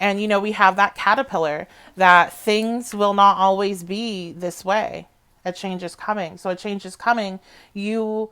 And, we have that caterpillar that things will not always be this way. A change is coming. So a change is coming. You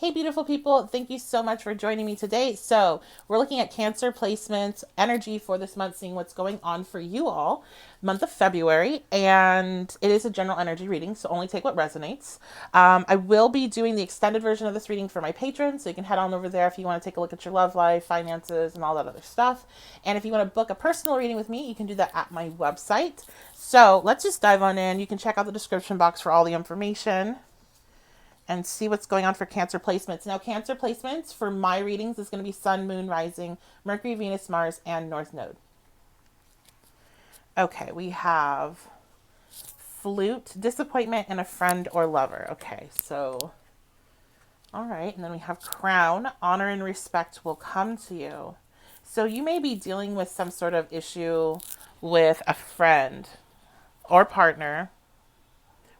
Hey, beautiful people. Thank you so much for joining me today. So, we're looking at Cancer placement energy for this month, seeing what's going on for you all, month of February. And it is a general energy reading, so only take what resonates. I will be doing the extended version of this reading for my patrons, so you can head on over there if you want to take a look at your love life, finances, and all that other stuff. And if you want to book a personal reading with me, you can do that at my website. So, let's just dive on in. You can check out the description box for all the information and see what's going on for Cancer placements. Now, Cancer placements for my readings is going to be Sun, Moon, Rising, Mercury, Venus, Mars, and North Node. Okay, we have Flute, Disappointment, and a Friend or Lover. Okay, so, all right. And then we have Crown, Honor and Respect will come to you. So you may be dealing with some sort of issue with a friend or partner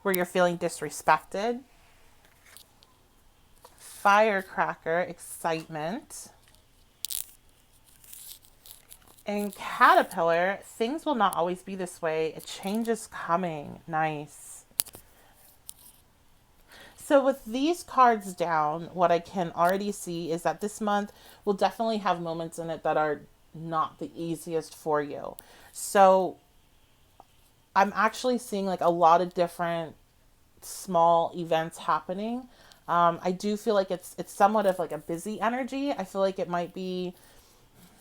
where you're feeling disrespected. Firecracker, Excitement. And Caterpillar, things will not always be this way. A change is coming. Nice. So with these cards down, what I can already see is that this month will definitely have moments in it that are not the easiest for you. So I'm actually seeing like a lot of different small events happening. I do feel like it's somewhat of like a busy energy. I feel like it might be,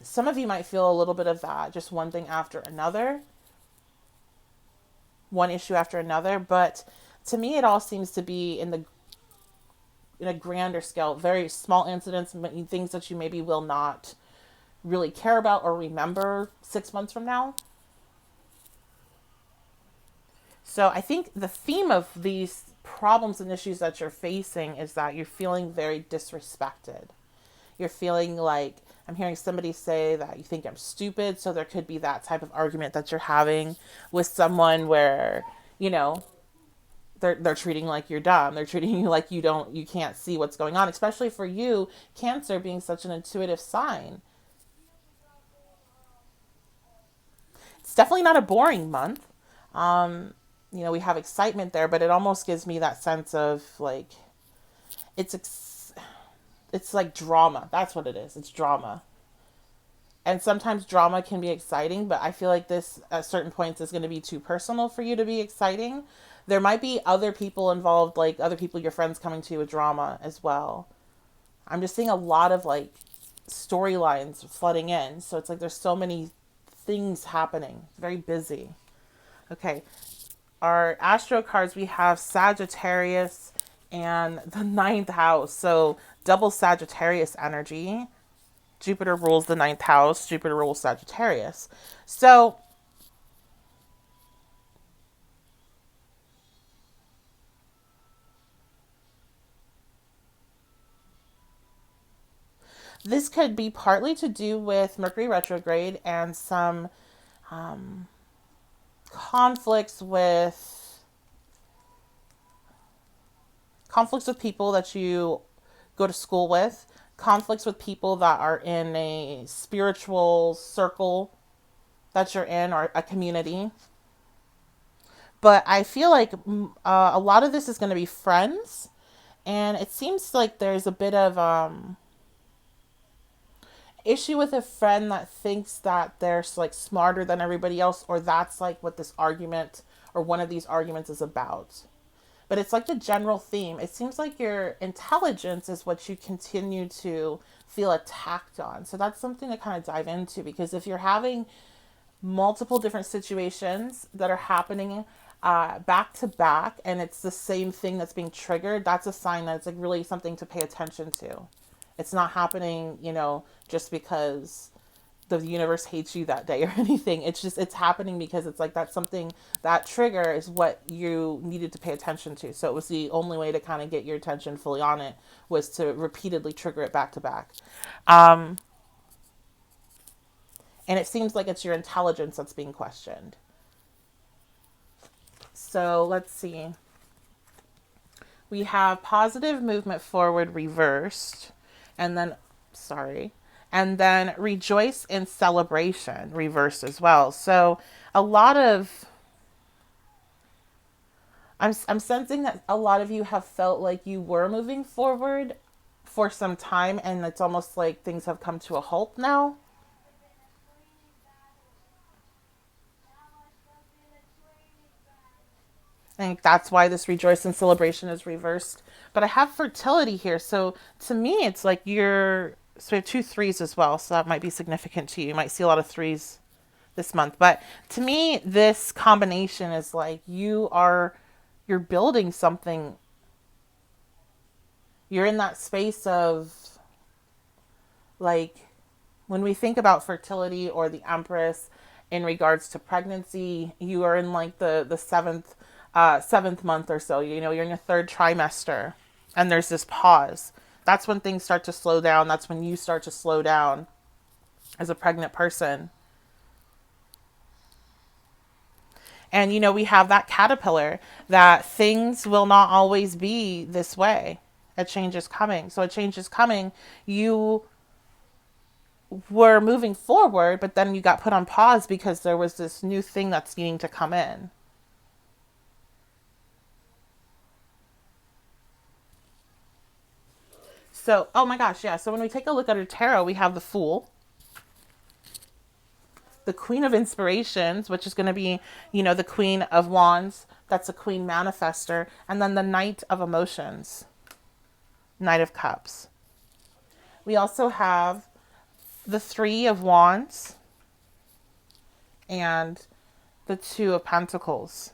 some of you might feel a little bit of that, just one thing after another, one issue after another. But to me, it all seems to be in a grander scale, very small incidents, things that you maybe will not really care about or remember 6 months from now. So I think the theme of these problems and issues that you're facing is that you're feeling very disrespected. You're feeling like, I'm hearing somebody say that you think I'm stupid. So there could be that type of argument that you're having with someone where, you know, they're treating like you're dumb. They're treating you like you can't see what's going on, especially for you, Cancer being such an intuitive sign. It's definitely not a boring month. We have excitement there, but it almost gives me that sense of like it's it's like drama. That's what it is. It's drama. And sometimes drama can be exciting, but I feel like this at certain points is going to be too personal for you to be exciting. There might be other people involved, like other people, your friends coming to you with drama as well. I'm just seeing a lot of like storylines flooding in. So it's like there's so many things happening. It's very busy. Okay. Our astro cards, we have Sagittarius and the ninth house. So double Sagittarius energy. Jupiter rules the ninth house. Jupiter rules Sagittarius. So this could be partly to do with Mercury retrograde and some conflicts with people that you go to school with, conflicts with people that are in a spiritual circle that you're in or a community. But I feel like a lot of this is going to be friends, and it seems like there's a bit of issue with a friend that thinks that they're like smarter than everybody else, or that's like what this argument or one of these arguments is about. But it's like the general theme. It seems like your intelligence is what you continue to feel attacked on. So that's something to kind of dive into, because if you're having multiple different situations that are happening back to back and it's the same thing that's being triggered, that's a sign that it's like really something to pay attention to. It's not happening, just because the universe hates you that day or anything. It's happening because it's like that's something, that trigger is what you needed to pay attention to. So it was the only way to kind of get your attention fully on it, was to repeatedly trigger it back to back. And it seems like it's your intelligence that's being questioned. So let's see. We have positive movement forward reversed, and then, sorry, And then rejoice in celebration, reversed as well. So a lot of, I'm sensing that a lot of you have felt like you were moving forward for some time, and it's almost like things have come to a halt now. I think that's why this rejoice and celebration is reversed. But I have fertility here. So to me, it's like you're, so we have two threes as well. So that might be significant to you. You might see a lot of threes this month. But to me, this combination is like you're building something. You're in that space of, like, when we think about fertility or the Empress in regards to pregnancy, you are in like the seventh month or so. You know, you're in your third trimester, and there's this pause. That's when things start to slow down. That's when you start to slow down as a pregnant person. And you know, we have that caterpillar, that things will not always be this way. A change is coming. So a change is coming. You were moving forward, but then you got put on pause because there was this new thing that's needing to come in. So, oh my gosh, yeah. So when we take a look at our tarot, we have the Fool, the Queen of Inspirations, which is going to be, you know, the Queen of Wands. That's a Queen Manifester. And then the Knight of Emotions, Knight of Cups. We also have the Three of Wands and the Two of Pentacles.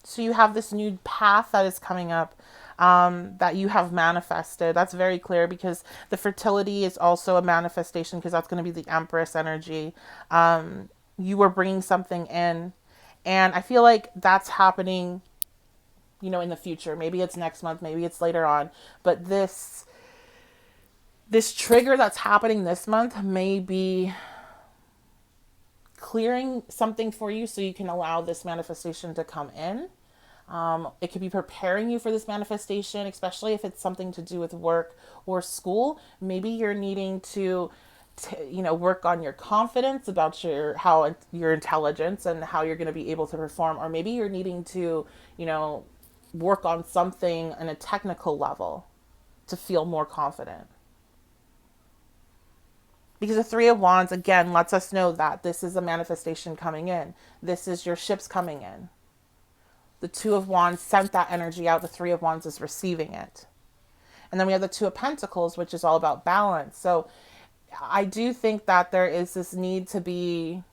So you have this new path that is coming up, that you have manifested. That's very clear because the fertility is also a manifestation, because that's going to be the Empress energy. You were bringing something in, and I feel like that's happening, you know, in the future. Maybe it's next month, maybe it's later on, but this trigger that's happening this month may be clearing something for you so you can allow this manifestation to come in. It could be preparing you for this manifestation, especially if it's something to do with work or school. Maybe you're needing you know, work on your confidence about your intelligence and how you're going to be able to perform. Or maybe you're needing to, you know, work on something on a technical level to feel more confident. Because the Three of Wands, again, lets us know that this is a manifestation coming in. This is your ships coming in. The Two of Wands sent that energy out. The Three of Wands is receiving it. And then we have the Two of Pentacles, which is all about balance. So I do think that there is this need to be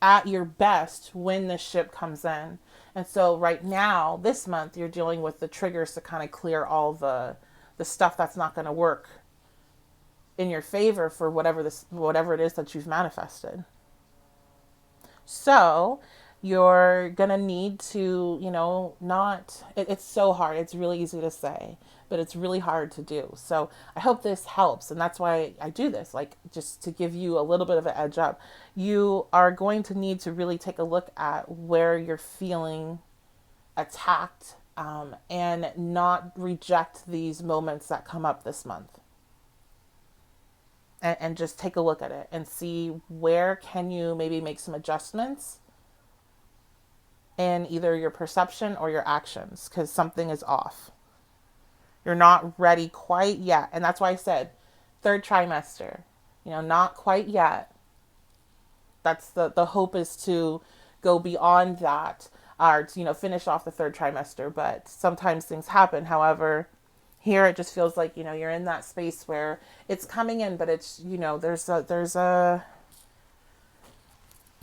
at your best when the ship comes in. And so right now, this month, you're dealing with the triggers to kind of clear all the stuff that's not going to work in your favor for whatever it is that you've manifested. So you're gonna need to, you know, it's so hard. It's really easy to say, but it's really hard to do. So I hope this helps. And that's why I do this, like, just to give you a little bit of an edge up. You are going to need to really take a look at where you're feeling attacked, and not reject these moments that come up this month. And just take a look at it and see where can you maybe make some adjustments in either your perception or your actions, because something is off. You're not ready quite yet. And that's why I said third trimester, you know, not quite yet. That's the hope, is to go beyond that, or to, you know, finish off the third trimester. But sometimes things happen. However, here it just feels like, you know, you're in that space where it's coming in, but it's, you know, there's a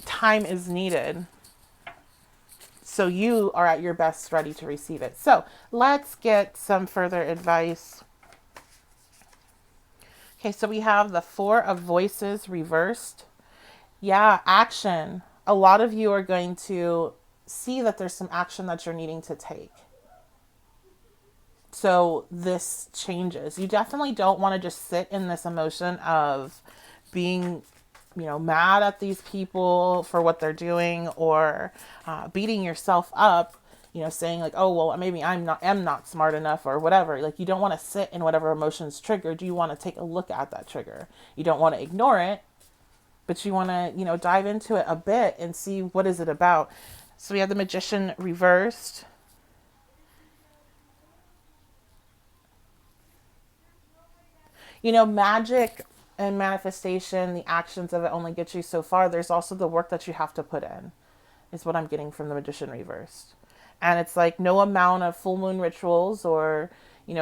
time is needed. So you are at your best ready to receive it. So let's get some further advice. Okay, so we have the Four of Voices reversed. Yeah, action. A lot of you are going to see that there's some action that you're needing to take. So this changes. You definitely don't want to just sit in this emotion of being, you know, mad at these people for what they're doing, or beating yourself up. saying like, oh, well, maybe am not smart enough or whatever. Like, you don't want to sit in whatever emotion's triggered. You want to take a look at that trigger. You don't want to ignore it, but you want to, dive into it a bit and see what is it about. So we have the Magician reversed. Magic and manifestation, the actions of it only get you so far. There's also the work that you have to put in, is what I'm getting from the Magician reversed. And it's like no amount of full moon rituals or,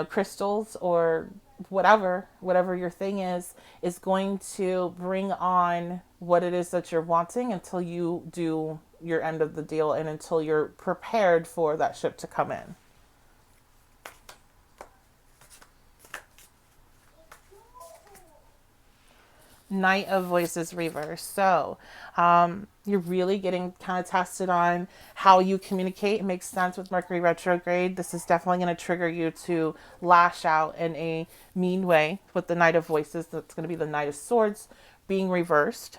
crystals or whatever your thing is going to bring on what it is that you're wanting until you do your end of the deal and until you're prepared for that ship to come in. Knight of Voices reverse. So you're really getting kind of tested on how you communicate. It makes sense with Mercury retrograde. This is definitely going to trigger you to lash out in a mean way with the Knight of Voices. That's going to be the Knight of Swords being reversed.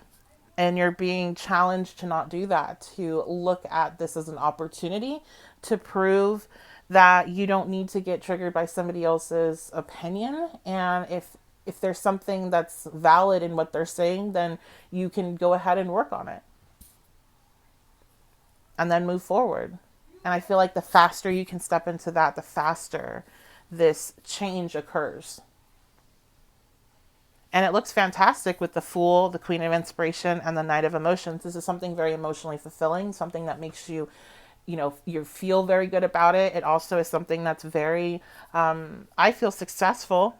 And you're being challenged to not do that, to look at this as an opportunity to prove that you don't need to get triggered by somebody else's opinion. And if there's something that's valid in what they're saying, then you can go ahead and work on it and then move forward. And I feel like the faster you can step into that, the faster this change occurs. And it looks fantastic with the Fool, the Queen of Inspiration, and the Knight of Emotions. This is something very emotionally fulfilling, something that makes you, you feel very good about it. It also is something that's very, I feel, successful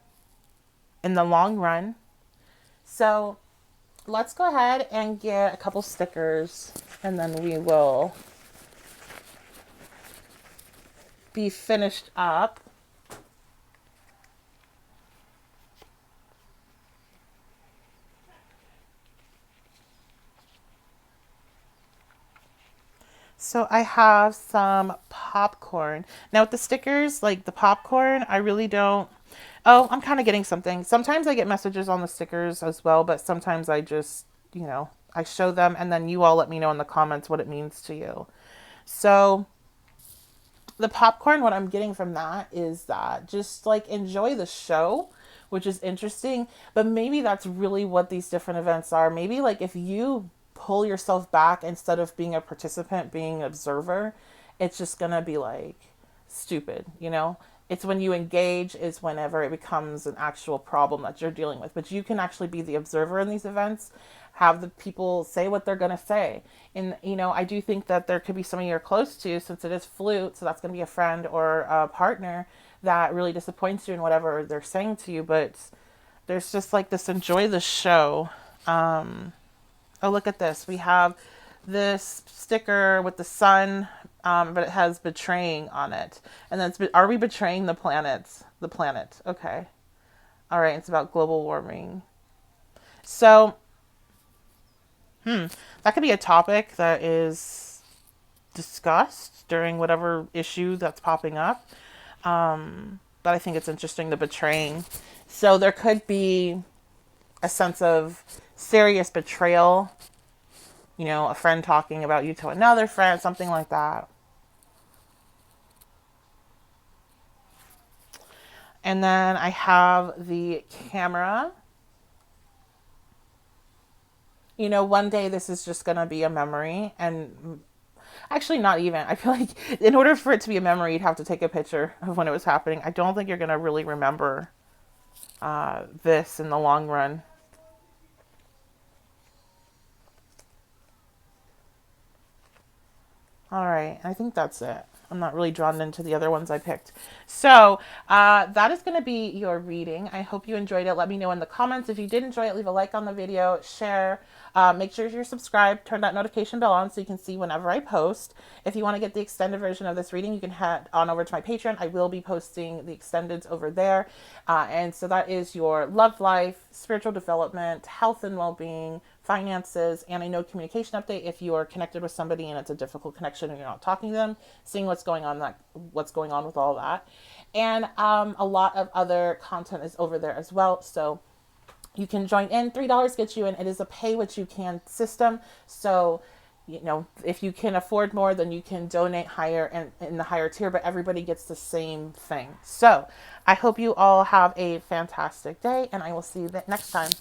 in the long run. So let's go ahead and get a couple stickers and then we will be finished up. So I have some popcorn. Now with the stickers, like the popcorn, I really don't. Oh, I'm kind of getting something. Sometimes I get messages on the stickers as well, but sometimes I just, I show them and then you all let me know in the comments what it means to you. So the popcorn, what I'm getting from that is that just like enjoy the show, which is interesting, but maybe that's really what these different events are. Maybe like if you pull yourself back instead of being a participant, being an observer, it's just gonna be like stupid, It's when you engage is whenever it becomes an actual problem that you're dealing with. But you can actually be the observer in these events, have the people say what they're going to say. And, I do think that there could be somebody you're close to, since it is flute, so that's going to be a friend or a partner that really disappoints you in whatever they're saying to you. But there's just like this enjoy the show. Oh, look at this. We have this sticker with the sun, but it has betraying on it. And then are we betraying the planets? The planet. Okay. All right. It's about global warming. So, that could be a topic that is discussed during whatever issue that's popping up. But I think it's interesting, the betraying. So there could be a sense of serious betrayal, a friend talking about you to another friend, something like that. And then I have the camera. One day this is just going to be a memory, and actually not even. I feel like in order for it to be a memory, you'd have to take a picture of when it was happening. I don't think you're going to really remember this in the long run. All right, I think that's it. I'm not really drawn into the other ones I picked. So that is going to be your reading. I hope you enjoyed it. Let me know in the comments. If you did enjoy it, leave a like on the video, share. Make sure you're subscribed. Turn that notification bell on so you can see whenever I post. If you want to get the extended version of this reading, you can head on over to my Patreon. I will be posting the extendeds over there. And so that is your love life, spiritual development, health and well-being, finances, and I know communication update if you are connected with somebody and it's a difficult connection and you're not talking to them, seeing what's going on with all that. And a lot of other content is over there as well. So you can join in. $3 gets you in. It is a pay what you can system. So you know, if you can afford more, then you can donate higher and in the higher tier, but everybody gets the same thing. So I hope you all have a fantastic day, and I will see you next time.